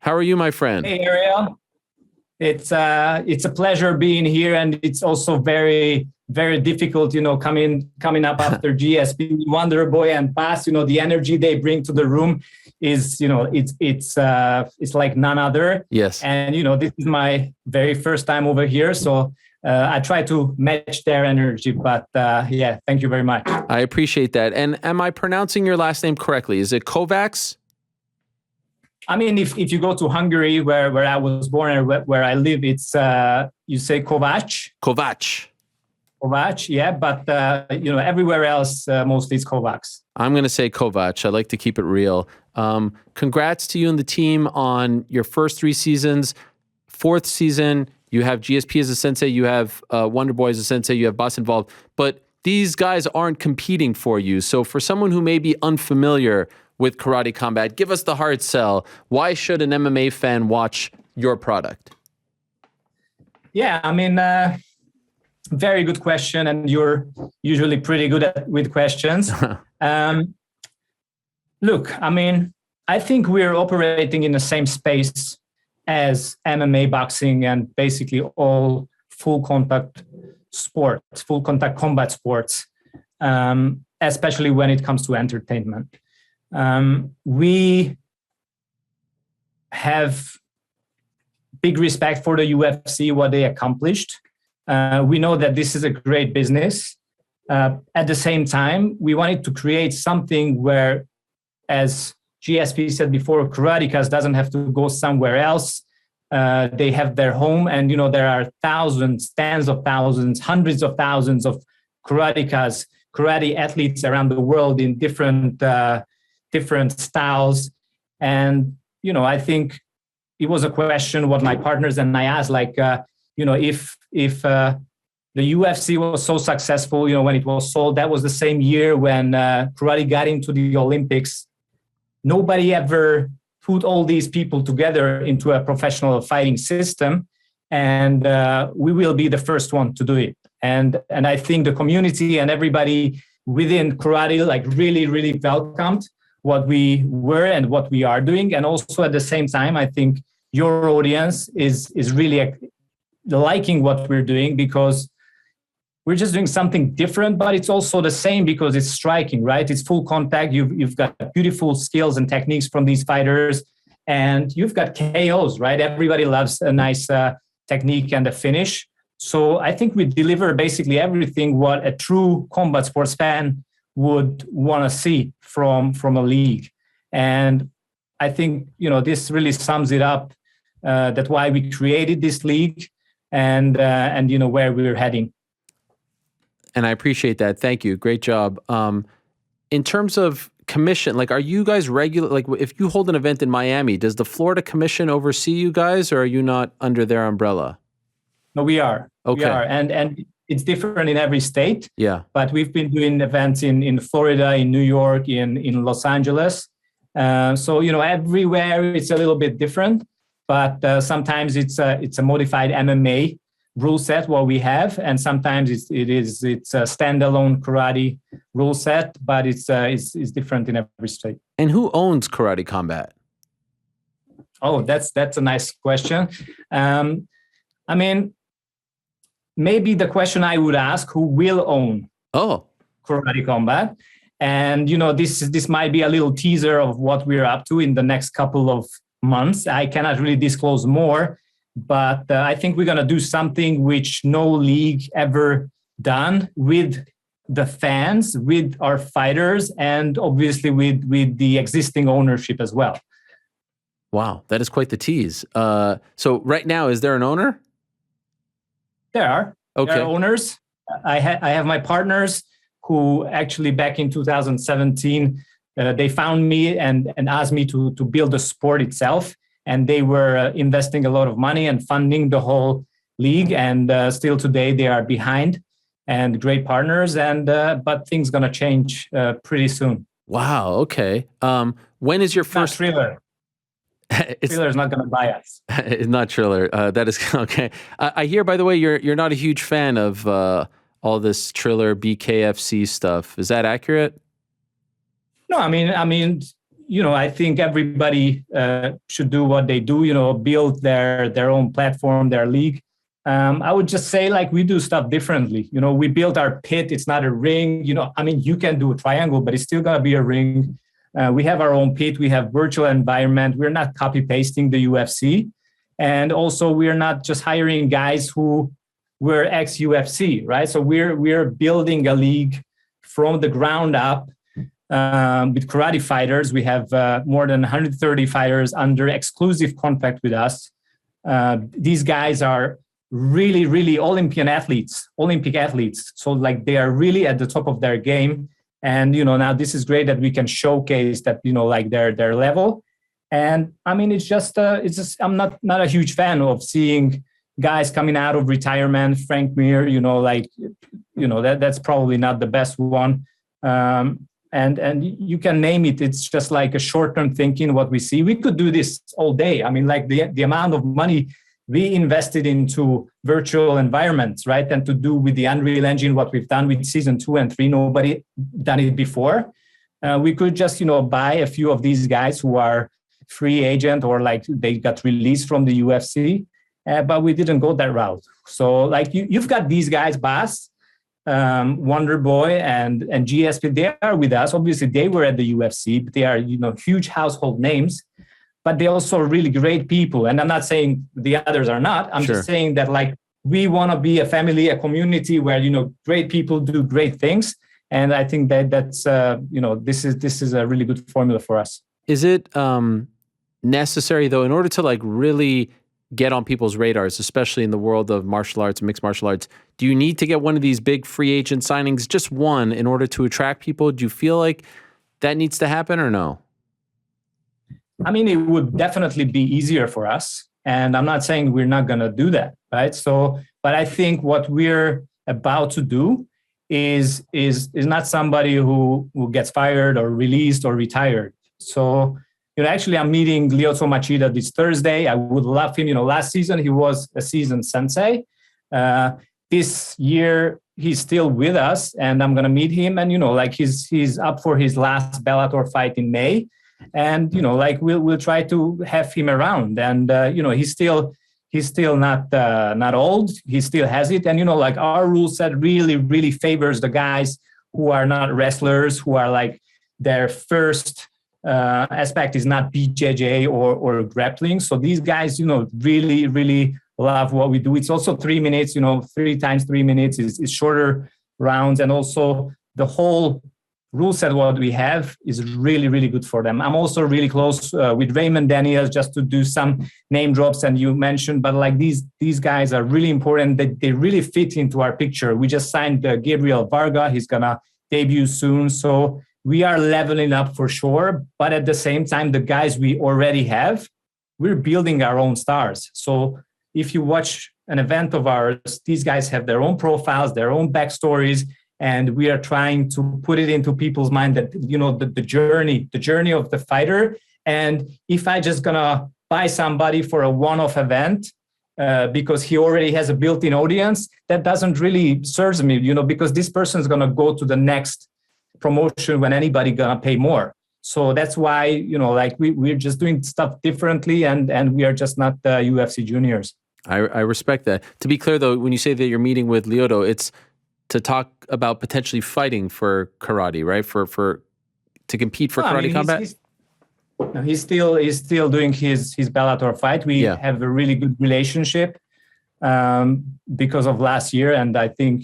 How are you, my friend? Hey Ariel, it's a pleasure being here, and it's also very difficult, coming up after GSP, Wonder Boy, and Pass. The energy they bring to the room is, it's like none other. Yes. And this is my very first time over here, so I try to match their energy. But yeah, thank you very much. I appreciate that. And am I pronouncing your last name correctly? Is it Kovacs? I mean, if you go to Hungary, where I was born and where I live, it's you say Kovacs. Kovacs, yeah. But everywhere else, mostly it's Kovacs. I'm going to say Kovacs. I like to keep it real. Congrats to you and the team on your first 3 seasons. 4th season, you have GSP as a sensei, you have Wonder Boy as a sensei, you have Boss involved. But these guys aren't competing for you. So for someone who may be unfamiliar with karate combat, give us the hard sell. Why should an MMA fan watch your product? Yeah, I mean, very good question, and you're usually pretty good with questions. Look, I mean, I think we're operating in the same space as MMA, boxing, and basically all full contact sports, full contact combat sports, especially when it comes to entertainment. We have big respect for the UFC, what they accomplished. We know that this is a great business. At the same time, we wanted to create something where, as GSP said before, Karatekas doesn't have to go somewhere else. They have their home, and there are thousands, tens of thousands, hundreds of thousands of Karatekas, karate athletes around the world in different styles. And I think it was a question what my partners and I asked, like, if the UFC was so successful, when it was sold, that was the same year when karate got into the Olympics. Nobody ever put all these people together into a professional fighting system, and we will be the first one to do it. And I think the community and everybody within karate really welcomed what we were and what we are doing. And also at the same time, I think your audience is really liking what we're doing, because we're just doing something different, but it's also the same because it's striking, right? It's full contact. You've got beautiful skills and techniques from these fighters, and you've got KOs, right? Everybody loves a nice technique and a finish. So I think we deliver basically everything what a true combat sports fan would want to see from a league. And I think, this really sums it up, that's why we created this league and where we're heading. And I appreciate that. Thank you. Great job. In terms of commission, are you guys regular? If you hold an event in Miami, does the Florida Commission oversee you guys, or are you not under their umbrella? No, we are. Okay. We are. And it's different in every state. Yeah. But we've been doing events in Florida, in New York, in Los Angeles. So, everywhere it's a little bit different. But sometimes it's a modified MMA rule set what we have, and sometimes it's a standalone karate rule set, but it's different in every state. And who owns Karate Combat? Oh, that's a nice question. I mean, maybe the question I would ask, who will own Karate Combat? And this might be a little teaser of what we're up to in the next couple of months. I cannot really disclose more, but I think we're going to do something which no league ever done, with the fans, with our fighters, and obviously with the existing ownership as well. Wow, that is quite the tease. So right now, is there an owner? There are. Okay. There are owners. I have my partners who actually back in 2017, they found me and asked me to build the sport itself. And they were investing a lot of money and funding the whole league. And still today they are behind and great partners. And but things gonna change pretty soon. Wow. Okay. When is your first Triller? Triller's not gonna buy us. It's not Triller. That is okay. I hear, by the way, you're not a huge fan of all this Triller BKFC stuff. Is that accurate? No, I mean, I think everybody should do what they do, build their own platform, their league. I would just say, like, we do stuff differently. We built our pit. It's not a ring. You can do a triangle, but it's still going to be a ring. We have our own pit. We have virtual environment. We're not copy pasting the UFC. And also, we're not just hiring guys who were ex-UFC, right? So we're building a league from the ground up with karate fighters. We have more than 130 fighters under exclusive contract with us. These guys are really, really Olympic athletes. So like they are really at the top of their game. And, now this is great that we can showcase that, like their level. And I mean, it's just I'm not a huge fan of seeing guys coming out of retirement. Frank Mir, that's probably not the best one. And you can name it. It's just like a short-term thinking. What we see, we could do this all day. I mean, like the amount of money we invested into virtual environments, right? And to do with the Unreal Engine what we've done with season 2 and 3, nobody done it before. We could just, buy a few of these guys who are free agent or like they got released from the UFC, but we didn't go that route. So like you've got these guys, Bas, Wonder Boy and GSP, they are with us. Obviously, they were at the UFC, but they are, huge household names. But they're also really great people. And I'm not saying the others are not. I'm just saying that like we want to be a family, a community where, great people do great things. And I think that's this is a really good formula for us. Is it necessary though, in order to like really get on people's radars, especially in the world of martial arts, mixed martial arts, do you need to get one of these big free agent signings, just one, in order to attract people? Do you feel like that needs to happen or no? I mean, it would definitely be easier for us. And I'm not saying we're not going to do that, right? So, but I think what we're about to do is not somebody who gets fired or released or retired. So, actually, I'm meeting Lyoto Machida this Thursday. I would love him. Last season, he was a seasoned sensei. This year, he's still with us, and I'm going to meet him. And, he's up for his last Bellator fight in May. And, we'll try to have him around. And, he's still not old. He still has it. And, our rule set really, really favors the guys who are not wrestlers, who are like their first aspect is not BJJ or grappling. So these guys, really, really love what we do. It's also 3 minutes, 3 times 3 minutes is shorter rounds. And also the whole rule set, what we have is really, really good for them. I'm also really close with Raymond Daniels, just to do some name drops. And you mentioned, but like these guys are really important. They really fit into our picture. We just signed Gabriel Varga. He's going to debut soon. So we are leveling up for sure. But at the same time, the guys we already have, we're building our own stars. So if you watch an event of ours, these guys have their own profiles, their own backstories. And we are trying to put it into people's mind that, the journey of the fighter. And if I just gonna buy somebody for a one-off event because he already has a built-in audience, that doesn't really serve me, because this person is gonna go to the next promotion when anybody gonna pay more. So that's why, we're just doing stuff differently and we are just not the UFC juniors. I respect that. To be clear though, when you say that you're meeting with Lyoto, it's to talk about potentially fighting for karate, right? For to compete for karate combat. He's still doing his Bellator fight. We have a really good relationship because of last year, and I think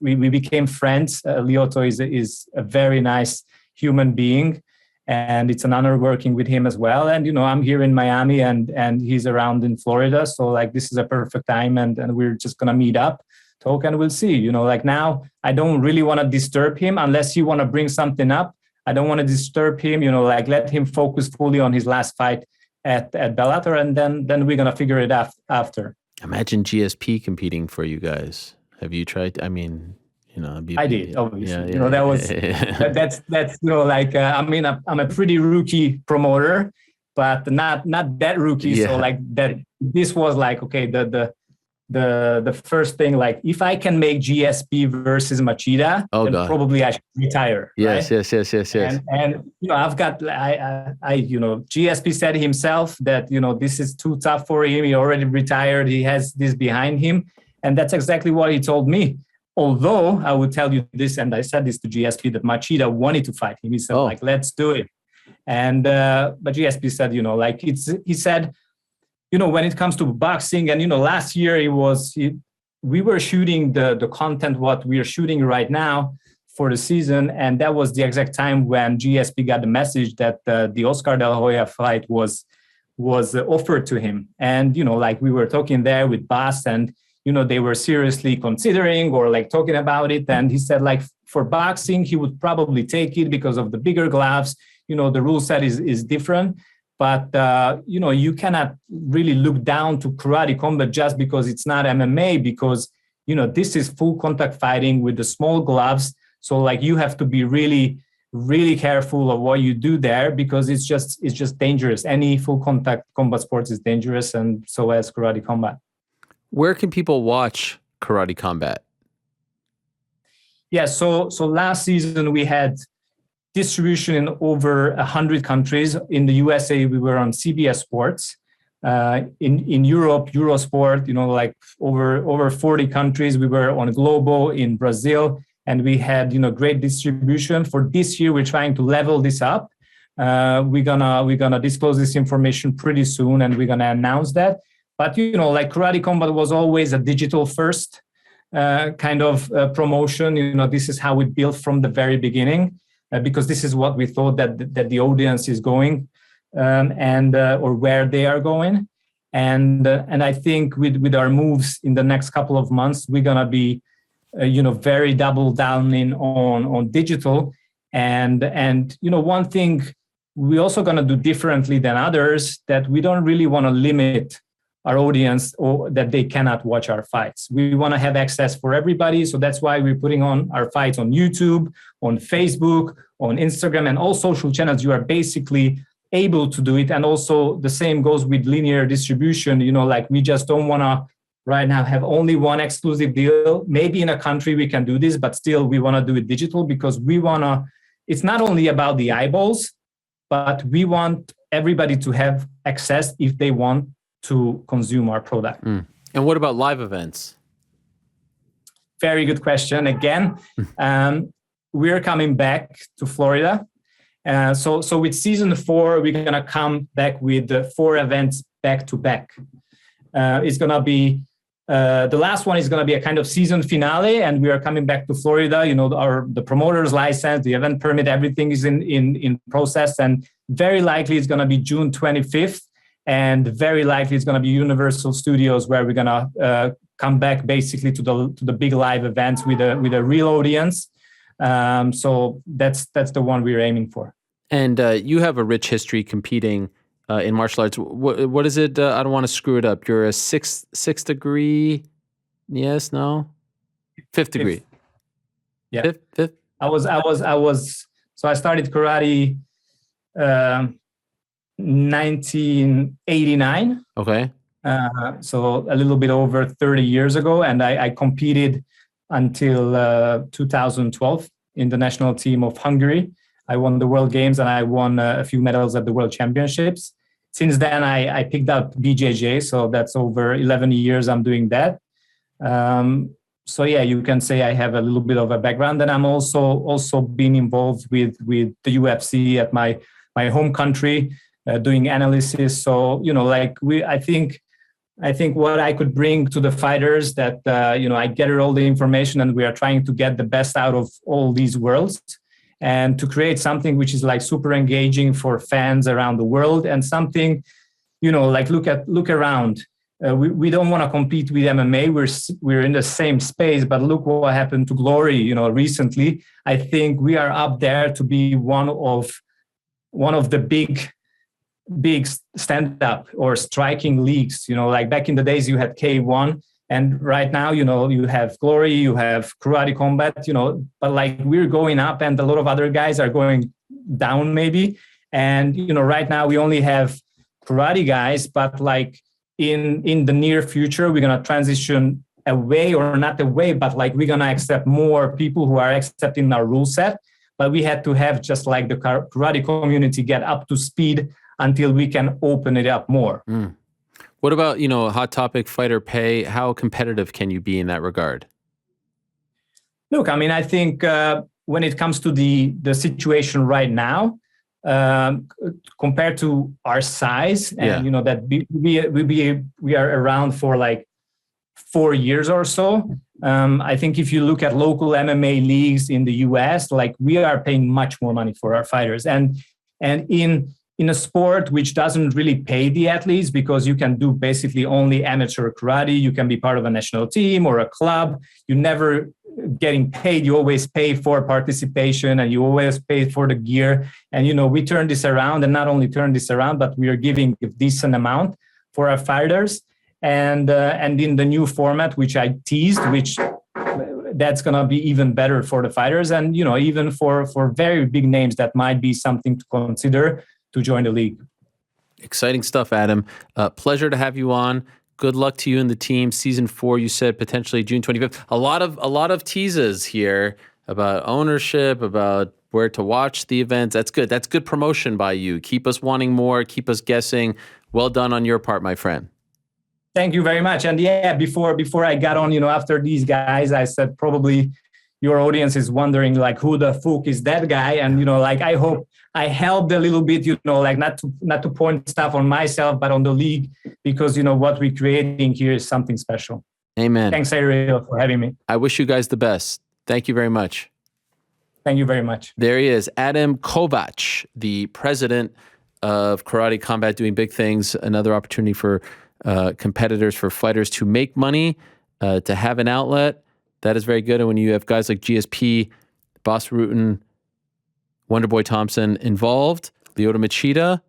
we became friends. Lyoto is a very nice human being, and it's an honor working with him as well. And I'm here in Miami, and he's around in Florida, so this is a perfect time, and we're just gonna meet up, talk, and we'll see. Now I don't really want to disturb him unless you want to bring something up. I don't want to disturb him, let him focus fully on his last fight at Bellator, and then we're going to figure it out after. Imagine GSP competing for you guys. Have you tried? I mean, I did, obviously. That was, that's I'm a pretty rookie promoter, but not that rookie. Yeah. So that this was okay, the first thing, like if I can make GSP versus Machida, then probably I should retire. Yes, right? yes. And I've got GSP said himself that this is too tough for him. He already retired. He has this behind him, and that's exactly what he told me. Although I would tell you this, and I said this to GSP, that Machida wanted to fight him. He said, let's do it. And but GSP said, he said, when it comes to boxing, and last year we were shooting the content what we are shooting right now for the season, and that was the exact time when GSP got the message that the Oscar De La Hoya fight was offered to him. And we were talking there with Bas, and they were seriously considering or talking about it. And he said for boxing he would probably take it because of the bigger gloves. The rule set is different. But, you cannot really look down to karate combat just because it's not MMA, because, this is full contact fighting with the small gloves. So you have to be really, really careful of what you do there, because it's just dangerous. Any full contact combat sports is dangerous, and so as karate combat. Where can people watch Karate Combat? Yeah, so last season we had distribution in over 100 countries. In the USA, we were on CBS Sports. In Europe, Eurosport, over 40 countries. We were on Globo in Brazil, and we had, great distribution. For this year, we're trying to level this up. We're gonna disclose this information pretty soon, and we're gonna announce that. But, Karate Combat was always a digital first kind of promotion. This is how we built from the very beginning. Because this is what we thought that the audience is going, or where they are going, and I think with our moves in the next couple of months, we're gonna be, very double down on digital, and one thing we also gonna do differently than others, that we don't really want to limit our audience or that they cannot watch our fights. We want to have access for everybody. So that's why we're putting on our fights on YouTube, on Facebook, on Instagram, and all social channels. You are basically able to do it. And also the same goes with linear distribution. We just don't want to right now have only one exclusive deal. Maybe in a country we can do this, but still we want to do it digital, because it's not only about the eyeballs, but we want everybody to have access if they want to consume our product. And what about live events? Very good question. Again, we're coming back to Florida. So with season 4, we're going to come back with 4 events back to back. It's going to be, the last one is going to be a kind of season finale, and we are coming back to Florida. The promoter's license, the event permit, everything is in process, and very likely it's going to be June 25th. And very likely it's going to be Universal Studios, where we're going to come back basically to the big live events with a real audience. So that's the one we're aiming for. And you have a rich history competing in martial arts. What is it? I don't want to screw it up. You're a sixth degree. Yes, no, fifth degree. Yeah, fifth. I was. So I started karate. 1989. Okay. So a little bit over 30 years ago, and I competed until 2012 in the national team of Hungary. I won the World Games, and I won a few medals at the World Championships. Since then, I picked up BJJ, so that's over 11 years I'm doing that. So yeah, you can say I have a little bit of a background, and I'm also been involved with the UFC at my home country. Doing analysis. So, I think what I could bring to the fighters, that, I gather all the information, and we are trying to get the best out of all these worlds, and to create something which is super engaging for fans around the world, and something, look around. We don't want to compete with MMA. We're in the same space, but look what happened to Glory, recently. I think we are up there to be one of the big stand-up or striking leagues. Back in the days you had K1, and right now you have Glory, you have Karate Combat, but we're going up, and a lot of other guys are going down maybe. And right now we only have karate guys, but in the near future, we're gonna transition away, or not away, but like we're gonna accept more people who are accepting our rule set. But we had to have just like the karate community get up to speed until we can open it up more. What about, a hot topic, fighter pay? How competitive can you be in that regard? Look, I mean, I think when it comes to the situation right now, compared to our size, and that we are around for like 4 years or so. I think if you look at local MMA leagues in the US, like we are paying much more money for our fighters, and in a sport which doesn't really pay the athletes, because you can do basically only amateur karate, you can be part of a national team or a club, you never getting paid, you always pay for participation and you always pay for the gear. And, we turn this around, and not only turn this around, but we are giving a decent amount for our fighters. And in the new format, which I teased, which that's going to be even better for the fighters. And, even for very big names, that might be something to consider to join the league. Exciting stuff, Adam. Pleasure to have you on. Good luck to you and the team. Season 4, you said potentially June 25th. A lot of teases here about ownership, about where to watch the events. That's good. That's good promotion by you. Keep us wanting more. Keep us guessing. Well done on your part, my friend. Thank you very much. And before I got on, after these guys, I said probably your audience is wondering like who the fuck is that guy? And like I hope I helped a little bit, like not to point stuff on myself, but on the league, because what we're creating here is something special. Amen. Thanks, Ariel, for having me. I wish you guys the best. Thank you very much. Thank you very much. There he is, Adam Kovacs, the president of Karate Combat, doing big things. Another opportunity for competitors, for fighters to make money, to have an outlet. That is very good. And when you have guys like GSP, Boss Rutan, Wonderboy Thompson involved, Lyoto Machida,